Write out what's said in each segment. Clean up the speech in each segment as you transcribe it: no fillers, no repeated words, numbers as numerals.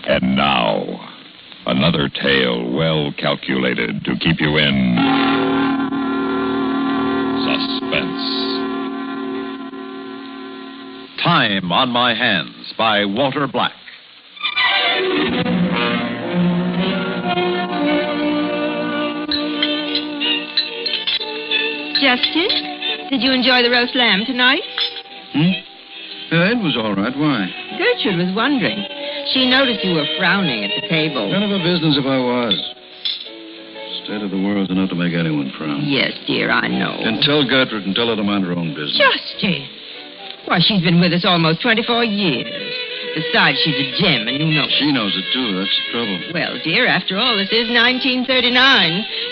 And now, another tale well calculated to keep you in suspense. Time on My Hands by Walter Black. Justin, did you enjoy the roast lamb tonight? It was all right. Why? Gertrude was wondering. She noticed you were frowning at the table. None of her business if I was. State of the world's enough to make anyone frown. Yes, dear, I know. And tell Gertrude and tell her to mind her own business. Justin! Why, she's been with us almost 24 years. Besides, she's a gem, and you know it. She knows it, too. That's the trouble. Well, dear, after all, this is 1939.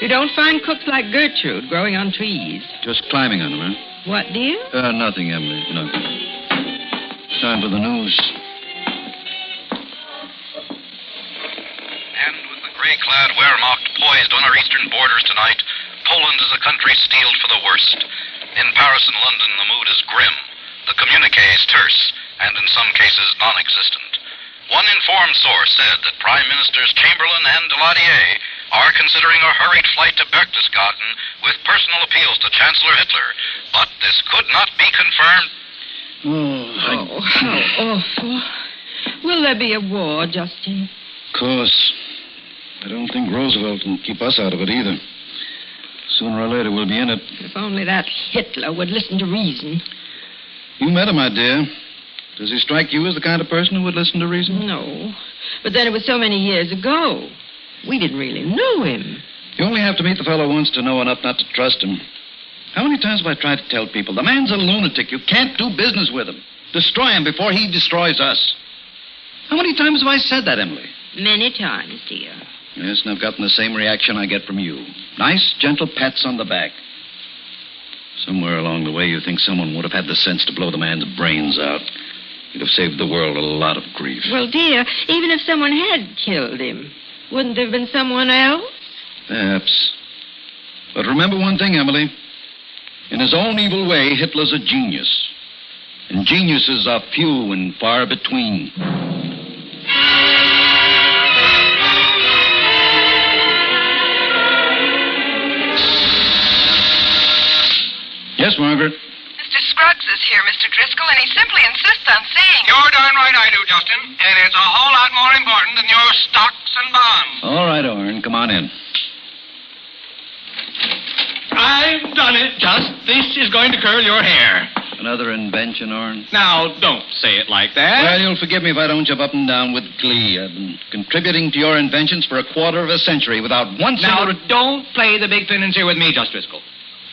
You don't find cooks like Gertrude growing on trees. Just climbing on them, huh? What, dear? Nothing, Emily. Nothing. Time for the news. And with the gray-clad Wehrmacht poised on our eastern borders tonight, Poland is a country steeled for the worst. In Paris and London, the mood is grim. The communique is terse, and in some cases non-existent. One informed source said that Prime Ministers Chamberlain and Daladier are considering a hurried flight to Berchtesgaden with personal appeals to Chancellor Hitler, but this could not be confirmed. Oh, how awful. Will there be a war, Justin? Of course. I don't think Roosevelt can keep us out of it either. Sooner or later, we'll be in it. If only that Hitler would listen to reason. You met him, my dear. Does he strike you as the kind of person who would listen to reason? No. But then it was so many years ago. We didn't really know him. You only have to meet the fellow once to know enough not to trust him. How many times have I tried to tell people, the man's a lunatic. You can't do business with him. Destroy him before he destroys us. How many times have I said that, Emily? Many times, dear. Yes, and I've gotten the same reaction I get from you. Nice, gentle pats on the back. Somewhere along the way, you think someone would have had the sense to blow the man's brains out. You'd have saved the world a lot of grief. Well, dear, even if someone had killed him, wouldn't there have been someone else? Perhaps. But remember one thing, Emily. In his own evil way, Hitler's a genius. And geniuses are few and far between. Yes, Margaret? Mr. Scruggs is here, Mr. Driscoll, and he simply insists on seeing you. You're darn right I do, Justin. And it's a whole lot more important than your stocks and bonds. All right, Orrin, come on in. I've done it, Just. This is going to curl your hair. Another invention, Orrin? Now, don't say it like that. Well, you'll forgive me if I don't jump up and down with glee. I've been contributing to your inventions for a quarter of a century without one Now, single... don't play the big financier with me, Just Driscoll.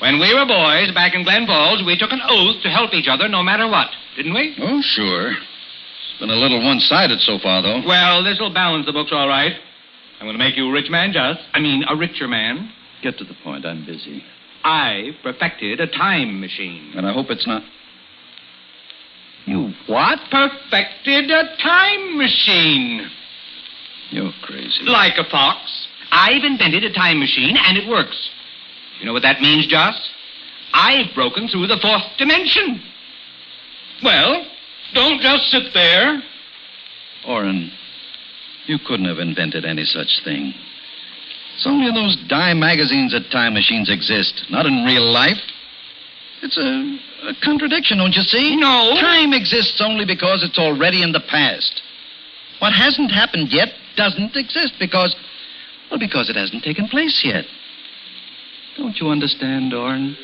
When we were boys back in Glen Falls, we took an oath to help each other no matter what, didn't we? Oh, sure. It's been a little one-sided so far, though. Well, this'll balance the books all right. I'm going to make you a rich man, a richer man. Get to the point. I'm busy. I've perfected a time machine. And I hope it's not... You what? Perfected a time machine. You're crazy. Like a fox. I've invented a time machine, and it works. You know what that means, Joss? I've broken through the fourth dimension. Well, don't just sit there. Orrin, you couldn't have invented any such thing. It's only in those dime magazines that time machines exist, not in real life. It's a contradiction, don't you see? No. Time exists only because it's already in the past. What hasn't happened yet doesn't exist because it hasn't taken place yet. Don't you understand, Orrin?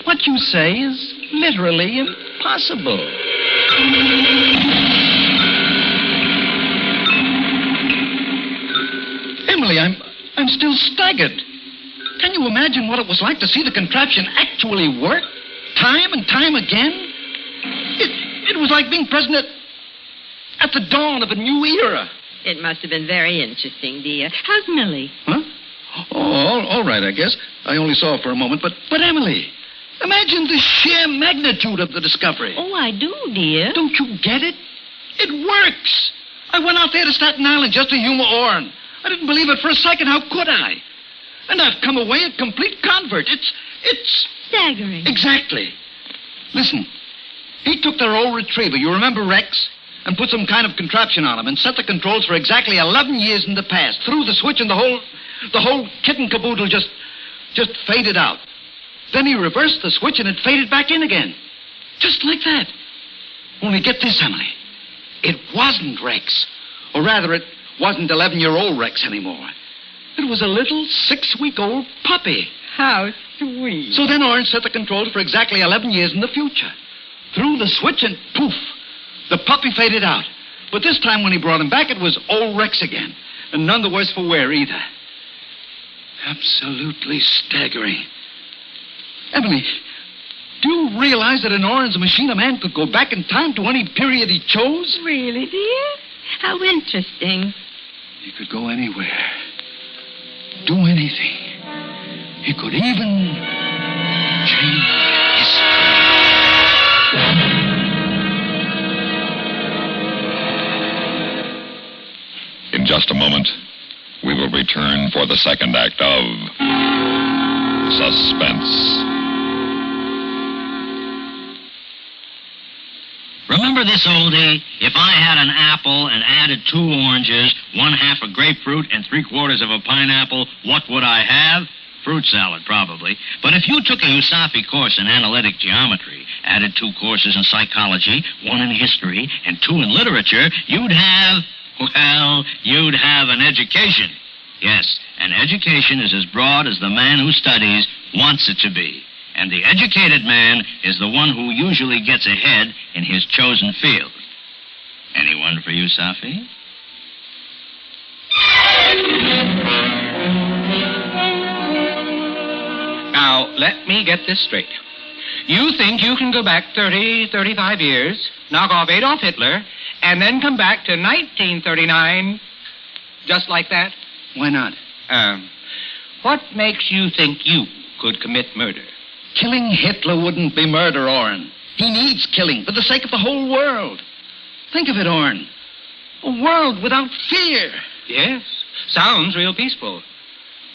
What you say is literally impossible. Emily, I'm still staggered. Can you imagine what it was like to see the contraption actually work? Time and time again? It was like being present at the dawn of a new era. It must have been very interesting, dear. How's Millie? Huh? Oh, all right, I guess. I only saw her for a moment, but Emily, imagine the sheer magnitude of the discovery. Oh, I do, dear. Don't you get it? It works. I went out there to Staten Island just to humor Orrin. I didn't believe it for a second. How could I? And I've come away a complete convert. It's... staggering. Exactly. Listen, he took their old retriever. You remember Rex? and put some kind of contraption on them and set the controls for exactly 11 years in the past. Threw the switch and the whole kit and caboodle just faded out. Then he reversed the switch and it faded back in again. Just like that. Only get this, Emily. It wasn't Rex. Or rather, it wasn't 11-year-old Rex anymore. It was a little 6-week-old puppy. How sweet. So then Orange set the controls for exactly 11 years in the future. Threw the switch and poof, the puppy faded out. But this time when he brought him back, it was old Rex again. And none the worse for wear either. Absolutely staggering. Emily, do you realize that in Orange's machine, a man could go back in time to any period he chose? Really, dear? How interesting. He could go anywhere. Do anything. He could even change history. In just a moment, we will return for the second act of Suspense. Remember this, oldie? If I had an apple and added 2 oranges, 1/2 a grapefruit, and 3/4 of a pineapple, what would I have? Fruit salad, probably. But if you took a USAFI course in analytic geometry, added 2 courses in psychology, 1 in history, and 2 in literature, you'd have an education. Yes, an education is as broad as the man who studies wants it to be. And the educated man is the one who usually gets ahead in his chosen field. Anyone for you, Safi? Now, let me get this straight. You think you can go back 30, 35 years, knock off Adolf Hitler, and then come back to 1939 just like that? Why not? What makes you think you could commit murder? Killing Hitler wouldn't be murder, Orrin. He needs killing for the sake of the whole world. Think of it, Orrin. A world without fear. Yes, sounds real peaceful.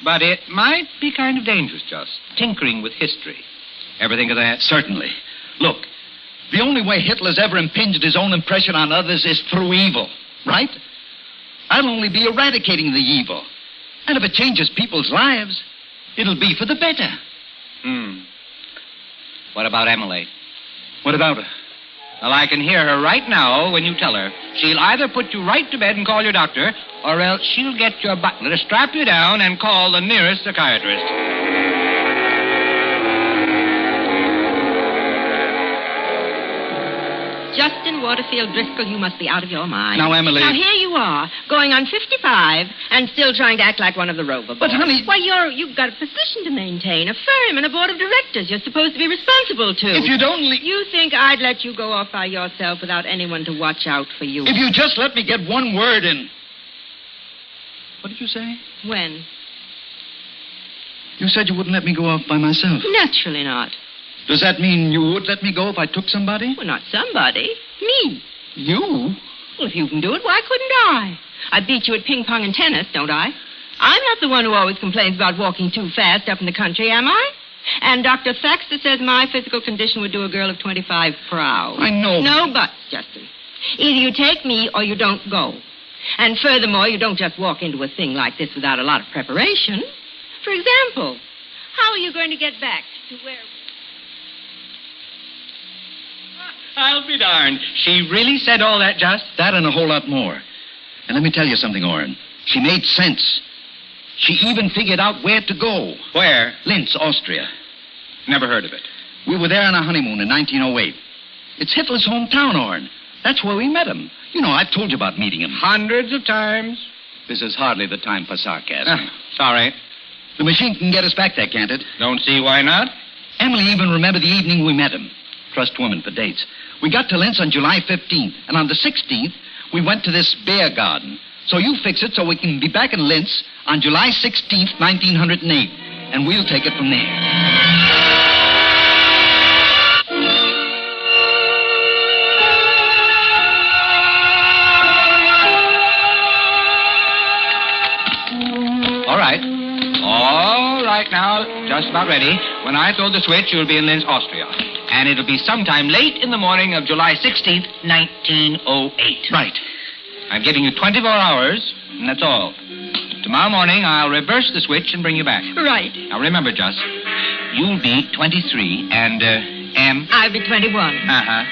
But it might be kind of dangerous, just tinkering with history. Ever think of that? Certainly. Look, the only way Hitler's ever impinged his own impression on others is through evil, right? I'll only be eradicating the evil. And if it changes people's lives, it'll be for the better. What about Emily? What about her? Well, I can hear her right now when you tell her. She'll either put you right to bed and call your doctor, or else she'll get your butler to strap you down and call the nearest psychiatrist. Justin Waterfield Driscoll, you must be out of your mind. Now, Emily... Now, here you are, going on 55, and still trying to act like one of the Rover boys. But, honey... Why, you've got a position to maintain, a firm and a board of directors you're supposed to be responsible to. If you'd only... You think I'd let you go off by yourself without anyone to watch out for you? If you just let me get one word in... What did you say? When? You said you wouldn't let me go off by myself. Naturally not. Does that mean you would let me go if I took somebody? Well, not somebody. Me. You? Well, if you can do it, why couldn't I? I beat you at ping pong and tennis, don't I? I'm not the one who always complains about walking too fast up in the country, am I? And Dr. Thaxter says my physical condition would do a girl of 25 per hour. I know. No buts, Justin. Either you take me or you don't go. And furthermore, you don't just walk into a thing like this without a lot of preparation. For example, how are you going to get back to where... I'll be darned. She really said all that, just? That and a whole lot more. And let me tell you something, Orrin. She made sense. She even figured out where to go. Where? Linz, Austria. Never heard of it. We were there on a honeymoon in 1908. It's Hitler's hometown, Orrin. That's where we met him. You know, I've told you about meeting him. Hundreds of times. This is hardly the time for sarcasm. Sorry. The machine can get us back there, can't it? Don't see why not. Emily even remembered the evening we met him. Trust women for dates. We got to Linz on July 15th, and on the 16th, we went to this beer garden. So you fix it so we can be back in Linz on July 16th, 1908, and we'll take it from there. All right. All right now, just about ready. When I throw the switch, you'll be in Linz, Austria. And it'll be sometime late in the morning of July 16th, 1908. Right. I'm giving you 24 hours, and that's all. Tomorrow morning, I'll reverse the switch and bring you back. Right. Now, remember, Just, you'll be 23, and, M? I'll be 21. Uh-huh.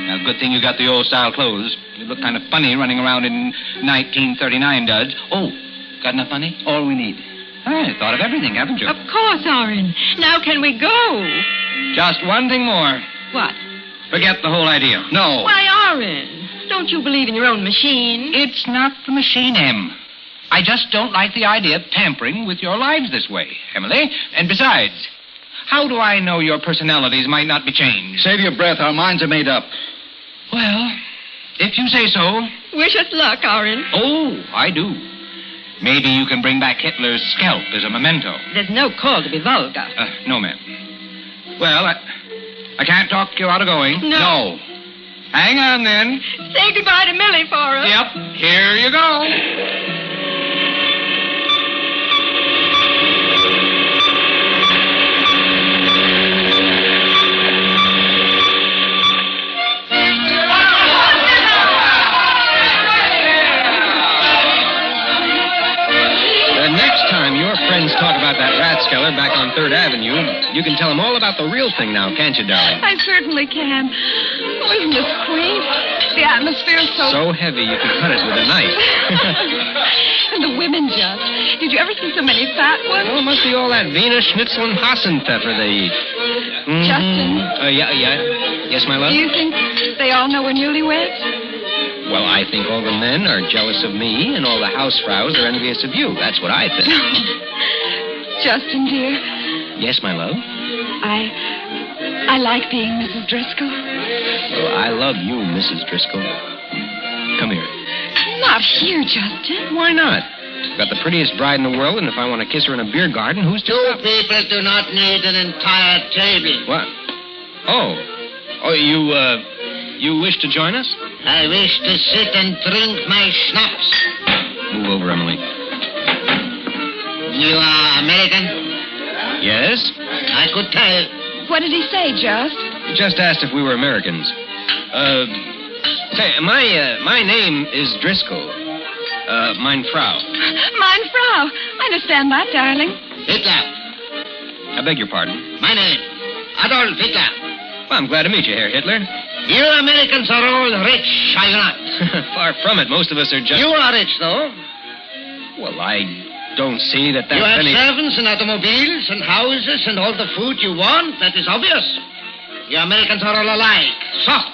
Now, good thing you got the old-style clothes. You look kind of funny running around in 1939 duds. Oh, got enough money? All we need. I thought of everything, haven't you? Of course, Oren. Now can we go? Just one thing more. What? Forget the whole idea. No. Why, Oren, don't you believe in your own machine? It's not the machine, Em. I just don't like the idea of tampering with your lives this way, Emily. And besides, how do I know your personalities might not be changed? Save your breath. Our minds are made up. Well, if you say so. Wish us luck, Oren. Oh, I do. Maybe you can bring back Hitler's scalp as a memento. There's no call to be vulgar. No, ma'am. Well, I can't talk you out of going. No. Hang on, then. Say goodbye to Millie for us. Yep. Here you go. Talk about that ratskeller back on 3rd Avenue. You can tell them all about the real thing now, can't you, darling? I certainly can. Oh, isn't this quaint? The atmosphere is so heavy you could cut it with a knife. And the women, Just. Did you ever see so many fat ones? Well, it must be all that Wiener Schnitzel and Hasenpfeffer they eat. Mm-hmm. Justin? Yeah. Yes, my love? Do you think they all know we're newlyweds? Well, I think all the men are jealous of me, and all the housefrows are envious of you. That's what I think. Justin, dear. Yes, my love? I like being Mrs. Driscoll. Well, I love you, Mrs. Driscoll. Come here. Not here, Justin. Why not? I've got the prettiest bride in the world, and if I want to kiss her in a beer garden, who's to stop? People do not need an entire table. What? Oh, you wish to join us? I wish to sit and drink my schnapps. Move over, Emily. You are American? Yes? I could tell. What did he say, Just? He just asked if we were Americans. Say, my name is Driscoll. Mein Frau. Mein Frau. I understand that, darling. Hitler. I beg your pardon? My name, Adolf Hitler. Well, I'm glad to meet you, Herr Hitler. You Americans are all rich, are you not? Far from it. Most of us are just... You are rich, though. Well, I don't see that that's You have any... servants and automobiles and houses and all the food you want. That is obvious. You Americans are all alike. Soft.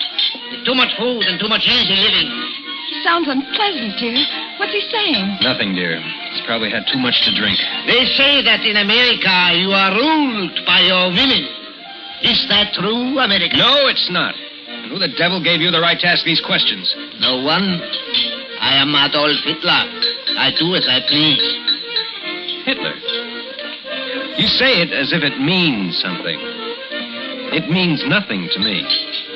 With too much food and too much easy living. He sounds unpleasant, dear. What's he saying? Nothing, dear. He's probably had too much to drink. They say that in America you are ruled by your women. Is that true, America? No, it's not. And who the devil gave you the right to ask these questions? No one. I am Adolf Hitler. I do as I please. Hitler? You say it as if it means something. It means nothing to me.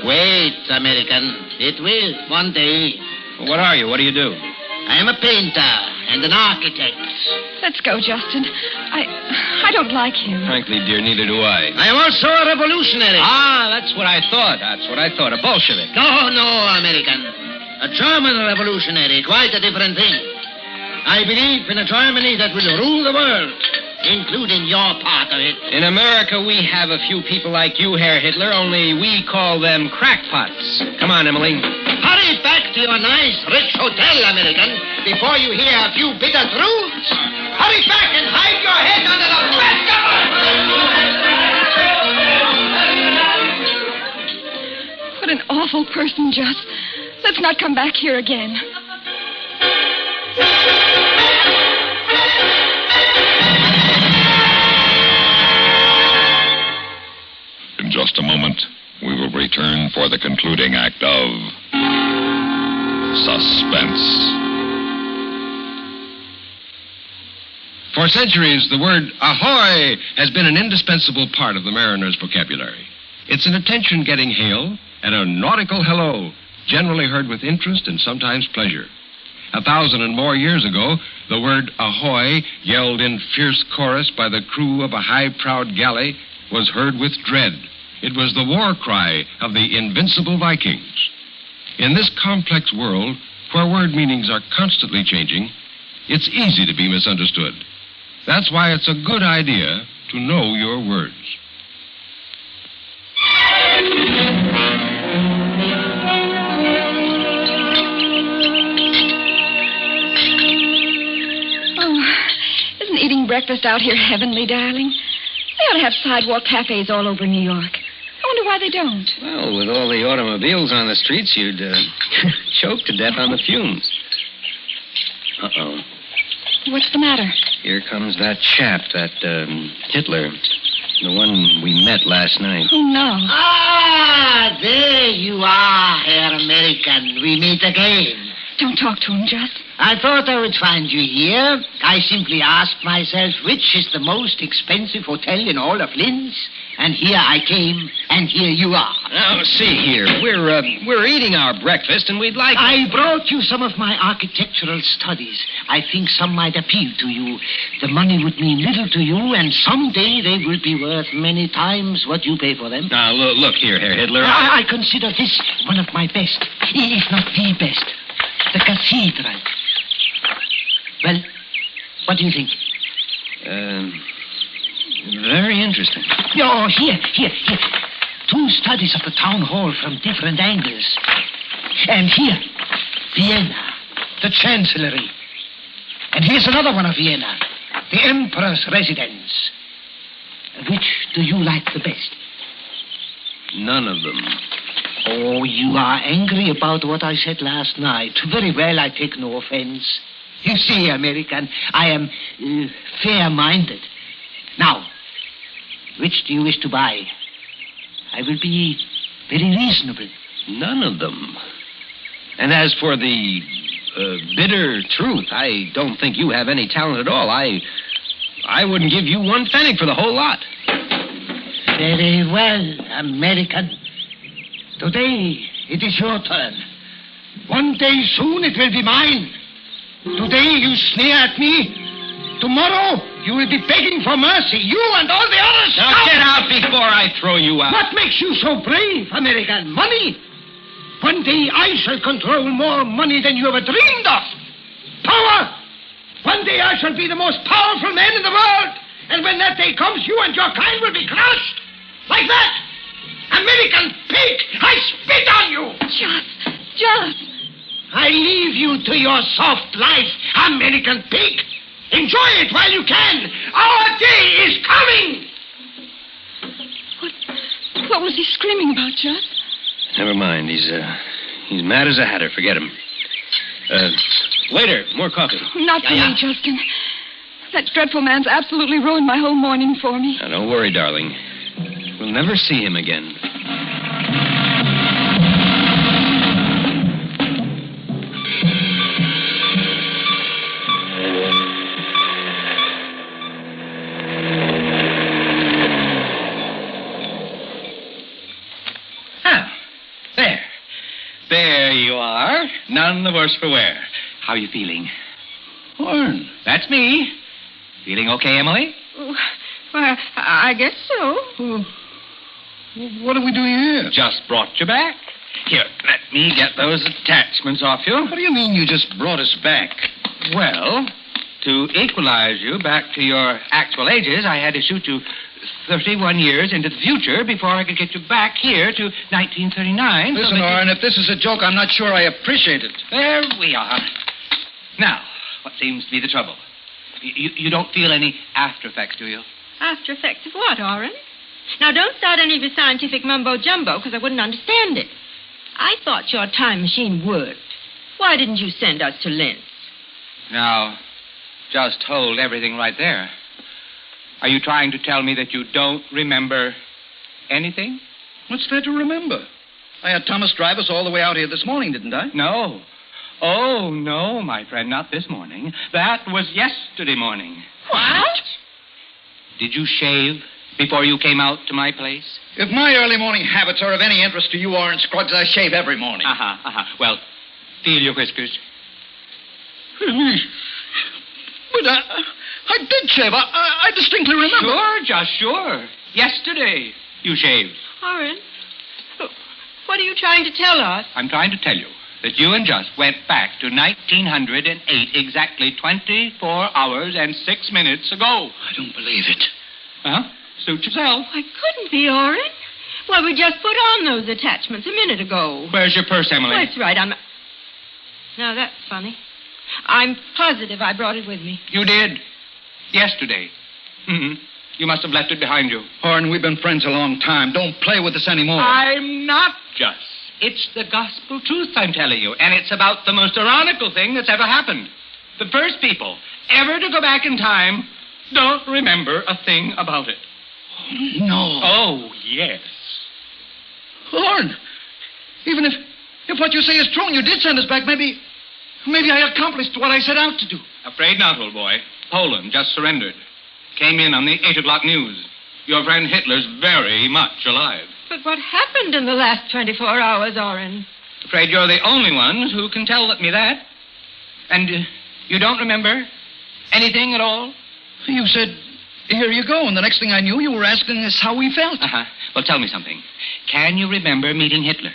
Wait, American. It will, one day. Well, what are you? What do you do? I am a painter and an architect. Let's go, Justin. I don't like him. Frankly, dear, neither do I. I am also a revolutionary. Ah, that's what I thought. A Bolshevik. No, American. A German revolutionary. Quite a different thing. I believe in a Germany that will rule the world, including your part of it. In America, we have a few people like you, Herr Hitler, only we call them crackpots. Come on, Emily. Hurry back to your nice, rich hotel, American, before you hear a few bitter truths. Hurry back and hide your head under the bed cover! What an awful person, Just. Let's not come back here again. In just a moment, we will return for the concluding act of Suspense. For centuries, the word ahoy has been an indispensable part of the mariner's vocabulary. It's an attention-getting hail and a nautical hello, generally heard with interest and sometimes pleasure. 1,000 and more years ago, the word ahoy, yelled in fierce chorus by the crew of a high-prowed galley, was heard with dread. It was the war cry of the invincible Vikings. In this complex world, where word meanings are constantly changing, it's easy to be misunderstood. That's why it's a good idea to know your words. Isn't eating breakfast out here heavenly, darling? They ought to have sidewalk cafes all over New York. I wonder why they don't. Well, with all the automobiles on the streets, you'd choke to death on the fumes. Uh-oh. What's the matter? Here comes that chap, that Hitler. The one we met last night. Oh, no. Ah, there you are, Herr American. We meet again. Don't talk to him, Just. I thought I would find you here. I simply asked myself which is the most expensive hotel in all of Linz. And here I came, and here you are. Now, see here. We're eating our breakfast, and we'd like... I brought you some of my architectural studies. I think some might appeal to you. The money would mean little to you, and someday they will be worth many times what you pay for them. Now, look here, Herr Hitler. I consider this one of my best, if not the best. The cathedral. Well, what do you think? Very interesting. Oh, here. Two studies of the town hall from different angles. And here, Vienna, the chancellery. And here's another one of Vienna, the emperor's residence. Which do you like the best? None of them. Oh, you are angry about what I said last night. Very well, I take no offense. You see, American, I am fair-minded. Now, which do you wish to buy? I will be very reasonable. None of them. And as for the bitter truth, I don't think you have any talent at all. I wouldn't give you one penny for the whole lot. Very well, American. Today, it is your turn. One day soon, it will be mine. Today, you sneer at me. Tomorrow, you will be begging for mercy. You and all the others. Now, get out before I throw you out. What makes you so brave, American? Money? One day, I shall control more money than you ever dreamed of. Power! One day, I shall be the most powerful man in the world. And when that day comes, you and your kind will be crushed. Like that. American pig! I spit on you! Just. I leave you to your soft life, American pig. Enjoy it while you can. Our day is coming. What was he screaming about, Just? Never mind. He's mad as a hatter. Forget him. Waiter, more coffee. Not for me, Justin. That dreadful man's absolutely ruined my whole morning for me. Now, don't worry, darling. We'll never see him again. There you are. None the worse for wear. How are you feeling? Horn. That's me. Feeling okay, Emily? Well, I guess so. What are we doing here? Just brought you back. Here, let me get those attachments off you. What do you mean you just brought us back? Well, to equalize you back to your actual ages, I had to shoot you 31 years into the future before I could get you back here to 1939. Listen, Orrin, if this is a joke, I'm not sure I appreciate it. There we are. Now, what seems to be the trouble? You don't feel any after effects, do you? After effects of what, Orrin? Now, don't start any of your scientific mumbo-jumbo, because I wouldn't understand it. I thought your time machine worked. Why didn't you send us to Linz? Now, just hold everything right there. Are you trying to tell me that you don't remember anything? What's there to remember? I had Thomas drive us all the way out here this morning, didn't I? No. Oh, no, my friend, not this morning. That was yesterday morning. What? Did you shave before you came out to my place? If my early morning habits are of any interest to you, Orrin Scruggs, I shave every morning. Well, feel your whiskers. But I did shave. I distinctly remember. Sure. Yesterday you shaved. Oren, what are you trying to tell us? I'm trying to tell you that you and Just went back to 1908 exactly 24 hours and 6 minutes ago. I don't believe it. Huh? Suit yourself. I couldn't be, Oren. Well, we just put on those attachments a minute ago. Where's your purse, Emily? That's right. Now, that's funny. I'm positive I brought it with me. You did. Yesterday. Mm-hmm. You must have left it behind you. Horn, we've been friends a long time. Don't play with us anymore. I'm not Just. It's the gospel truth I'm telling you, and it's about the most ironical thing that's ever happened. The first people ever to go back in time don't remember a thing about it. No. Oh, yes. Horn, even if what you say is true and you did send us back, maybe I accomplished what I set out to do. Afraid not, old boy. Poland just surrendered. Came in on the 8 o'clock news. Your friend Hitler's very much alive. But what happened in the last 24 hours, Oren? Afraid you're the only one who can tell me that. And you don't remember anything at all? You said, here you go, and the next thing I knew, you were asking us how we felt. Uh-huh. Well, tell me something. Can you remember meeting Hitler?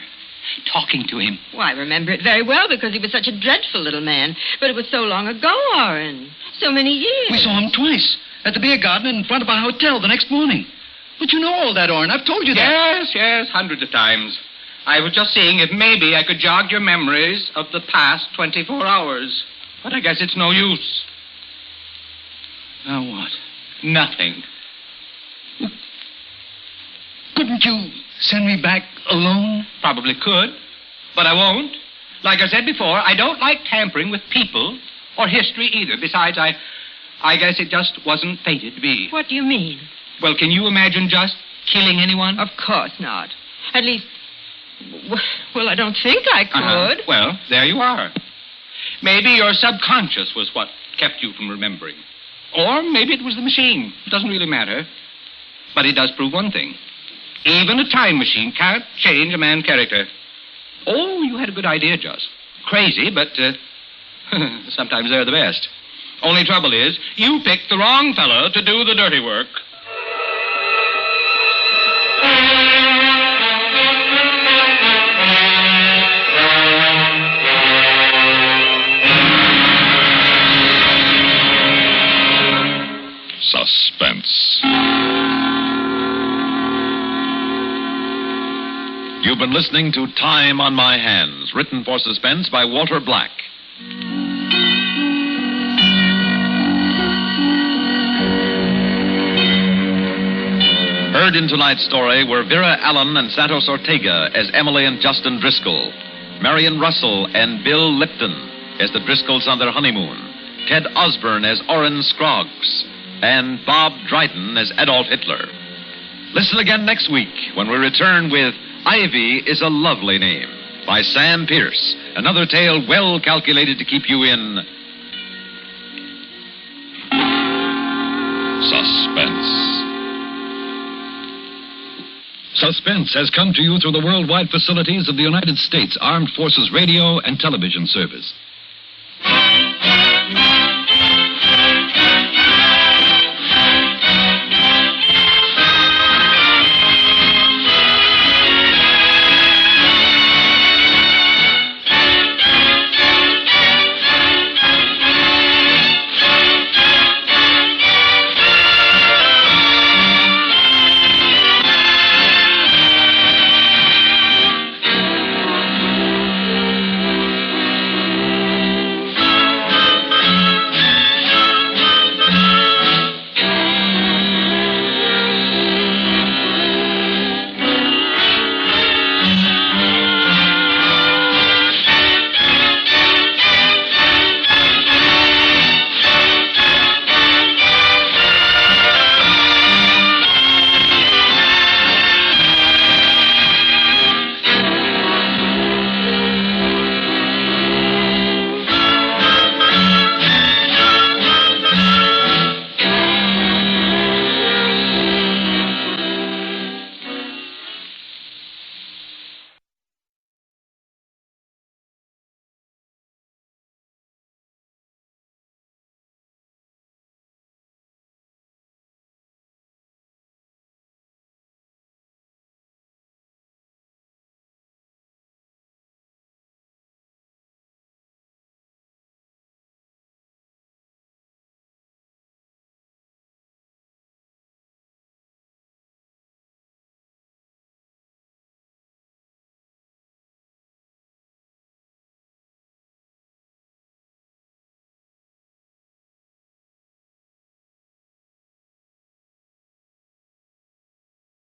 Talking to him? Well, I remember it very well because he was such a dreadful little man. But it was so long ago, Oren. So many years. We saw him twice. At the beer garden in front of our hotel the next morning. But you know all that, Oren. I've told you that. Yes, hundreds of times. I was just seeing if maybe I could jog your memories of the past 24 hours. But I guess it's no use. Now what? Nothing. Couldn't you send me back alone? Probably could, but I won't. Like I said before, I don't like tampering with people or history either. Besides, I guess it just wasn't fated to be. What do you mean? Well, can you imagine just killing anyone? Of course not. At least, well, I don't think I could. Uh-huh. Well, there you are. Maybe your subconscious was what kept you from remembering. Or maybe it was the machine. It doesn't really matter. But it does prove one thing. Even a time machine can't change a man's character. Oh, you had a good idea, Joss. Crazy, but sometimes they're the best. Only trouble is, you picked the wrong fellow to do the dirty work. Suspense. You've been listening to Time on My Hands, written for Suspense by Walter Black. Heard in tonight's story were Vera Allen and Santos Ortega as Emily and Justin Driscoll, Marion Russell and Bill Lipton as the Driscolls on their honeymoon, Ted Osborne as Orrin Scroggs, and Bob Dryden as Adolf Hitler. Listen again next week when we return with Ivy is a Lovely Name by Sam Pierce, another tale well calculated to keep you in suspense. Suspense has come to you through the worldwide facilities of the United States Armed Forces Radio and Television Service.